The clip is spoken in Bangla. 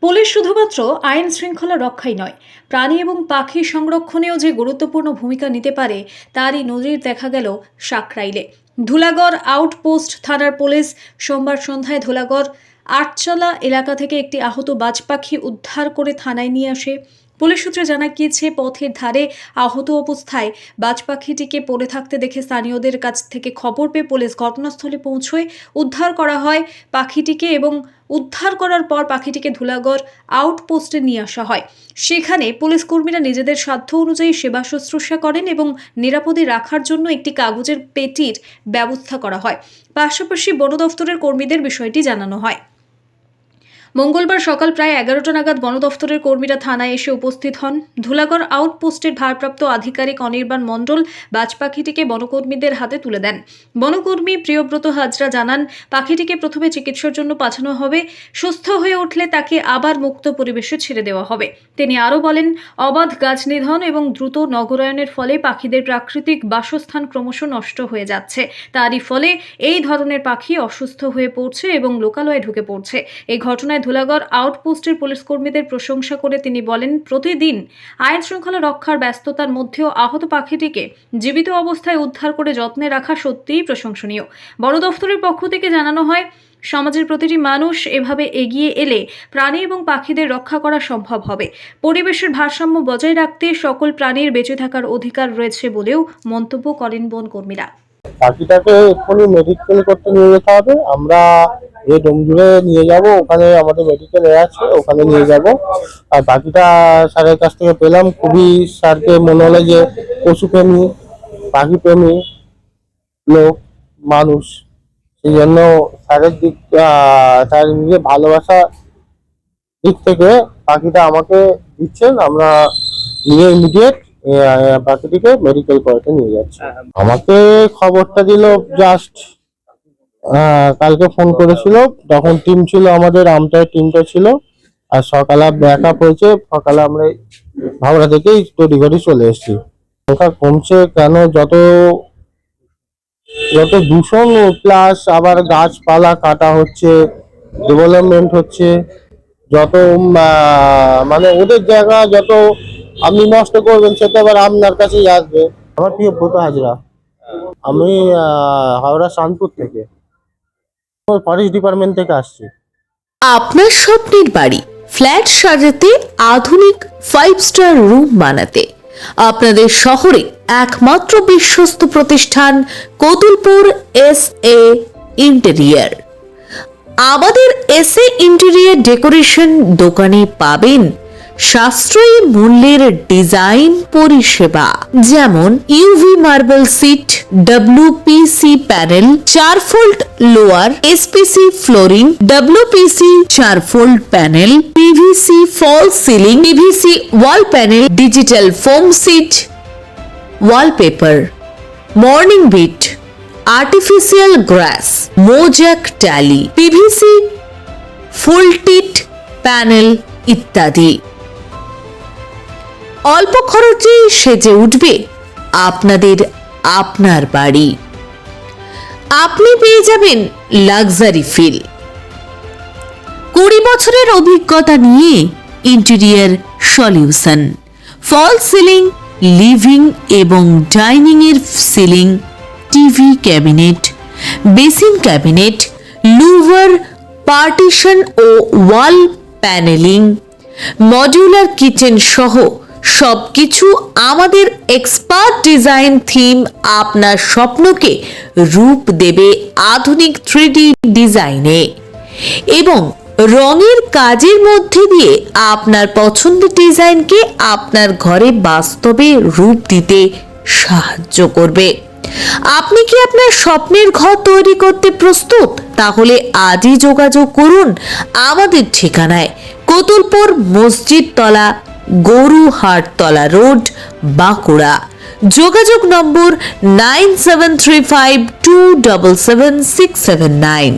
পুলিশ শুধুমাত্র আইন শৃঙ্খলা রক্ষাই নয়, প্রাণী এবং পাখি সংরক্ষণেও যে গুরুত্বপূর্ণ ভূমিকা নিতে পারে তারই নজির দেখা গেল সাকরাইলে। ধুলাগড় আউটপোস্ট থানার পুলিশ সোমবার সন্ধ্যায় ধুলাগড় আটচালা এলাকা থেকে একটি আহত বাজ পাখি উদ্ধার করে থানায় নিয়ে আসে। পুলিশ সূত্রে জানা গিয়েছে, পথের ধারে আহত অবস্থায় বাজ পাখিটিকে পড়ে থাকতে দেখে স্থানীয়দের কাছ থেকে খবর পেয়ে পুলিশ ঘটনাস্থলে পৌঁছয়। উদ্ধার করা হয় পাখিটিকে এবং উদ্ধার করার পর পাখিটিকে ধুলাগড় আউটপোস্টে নিয়ে আসা হয়। সেখানে পুলিশ কর্মীরা নিজেদের সাধ্য অনুযায়ী সেবা শুশ্রূষা করেন এবং নিরাপদে রাখার জন্য একটি কাগজের পেটির ব্যবস্থা করা হয়। পাশাপাশি বন দফতরের কর্মীদের বিষয়টি জানানো হয়। মঙ্গলবার সকাল প্রায় 11টা নাগাদ বন দফতরের কর্মীরা থানায় এসে উপস্থিত হন। ধুলাগড় আউটপোস্টের ভারপ্রাপ্ত আধিকারিক অনির্বাণ মণ্ডল বাজ পাখিটিকে বনকর্মীদের হাতে তুলে দেন। বনকর্মী প্রিয়ব্রত হাজরা জানান, পাখিটিকে প্রথমে চিকিৎসার জন্য পাঠানো হবে, সুস্থ হয়ে উঠলে তাকে আবার মুক্ত পরিবেশে ছেড়ে দেওয়া হবে। তিনি আরও বলেন, অবাধ গাছ নিধন এবং দ্রুত নগরায়নের ফলে পাখিদের প্রাকৃতিক বাসস্থান ক্রমশ নষ্ট হয়ে যাচ্ছে। তারই ফলে এই ধরনের পাখি অসুস্থ হয়ে পড়ছে এবং লোকালয়ে ঢুকে পড়ছে। এই ঘটনায় ধুলাগড় আউটপোস্টের পুলিশ কর্মীদের প্রশংসা করে তিনি বলেন, প্রতিদিন আইন শৃঙ্খলা রক্ষার ব্যস্ততার মধ্যেও আহত পাখিটিকে জীবিত অবস্থায় উদ্ধার করে যত্নে রাখা সত্যিই প্রশংসনীয়। বন দফতরের পক্ষ থেকে জানানো হয়, সমাজের প্রতিটি মানুষ এভাবে এগিয়ে এলে প্রাণী এবং পাখিদের রক্ষা করা সম্ভব হবে। পরিবেশের ভারসাম্য বজায় রাখতে সকল প্রাণীর বেঁচে থাকার অধিকার রয়েছে বলেও মন্তব্য করেন বনকর্মীরা। পাখিটাকে এক্ষুনি মেডিকেল করতে নিয়ে যেতে হবে। আমরা যে ডোমজুড়ে নিয়ে যাব, ওখানে আমাদের মেডিকেল আছে, ওখানে নিয়ে যাব। আর পাখিটা স্যারের কাছ থেকে পেলাম, খুবই স্যারকে মনে হলো যে পশুপ্রেমী, পাখি প্রেমী লোক মানুষ, সেই জন্য স্যারের স্যার নিজে ভালোবাসা দিক থেকে পাখিটা আমাকে দিচ্ছেন। আমরা নিয়ে ইমিডিয়েট পাখিটিকে মেডিকেল করাতে নিয়ে যাচ্ছি। আমাকে খবরটা দিল জাস্ট কালকে ফোন করেছিল, তখন টিম ছিল, আমাদের আমটার টিমটা ছিল। আর সকালে ব্যাকআপ হয়েছে, সকালে আমরা হাওড়া থেকেই তড়িঘড়ি চলে এসেছি। সংখ্যা কমছে কেন? যত দূষণ প্লাস আবার গাছপালা কাটা হচ্ছে, ডেভেলপমেন্ট হচ্ছে, যত মানে ওদের জায়গা যত আপনি নষ্ট করবেন, সেটা আবার আপনার কাছেই আসবে। আমার প্রিয়ব্রত হাজরা, আমি হাওড়া শানপুর থেকে, ফরেস্ট ডিপার্টমেন্ট থেকে আসছি। আপনার স্বপ্নের বাড়ি ফ্ল্যাট সাজাতে, আধুনিক 5 স্টার রুম বানাতে আপনাদের শহরে একমাত্র বিশ্বস্ত প্রতিষ্ঠান কতুলপুর SA ইন্টেরিয়র। আমাদের SA ইন্টেরিয়র ডেকোরেশন দোকানে পাবেন সাশ্রয়ী মূল্যের ডিজাইন পরিষেবা, যেমন UV marble sheet, WPC panel, 4 fold louver, SPC flooring, WPC 4 fold panel, PVC fall ceiling, PVC wall panel, digital foam sheet, wallpaper, morning bit, artificial grass, mosaic টালি, PVC ফুল টিট প্যানেল ইত্যাদি। অল্প খরচে সেজে উঠবে আপনার বাড়ি। আপনি পেয়ে যাবেন লাক্সারি ফিল। 20 বছরের অভিজ্ঞতা নিয়ে interior solution, fall ceiling, living এবং ডাইনিং এর ceiling, TV cabinet, basin cabinet, louver, partition ও ওয়াল প্যানেলিং, মডিউলার কিচেন সহ সবকিছু আমাদের এক্সপার্ট ডিজাইন থিম আপনার স্বপ্নকে রূপ দেবে আধুনিক 3D ডিজাইনে এবং রঙের কাজের মধ্যে দিয়ে আপনার পছন্দের ডিজাইনকে আপনার ঘরে বাস্তবে রূপ দিতে সাহায্য করবে। আপনি কি আপনার স্বপ্নের ঘর তৈরি করতে প্রস্তুত? তাহলে আজই যোগাযোগ করুন আমাদের ঠিকানায়, কতুলপুর মসজিদ তলা, গরুহাটতলা রোড, বাঁকুড়া। যোগাযোগ নম্বর 9735277679।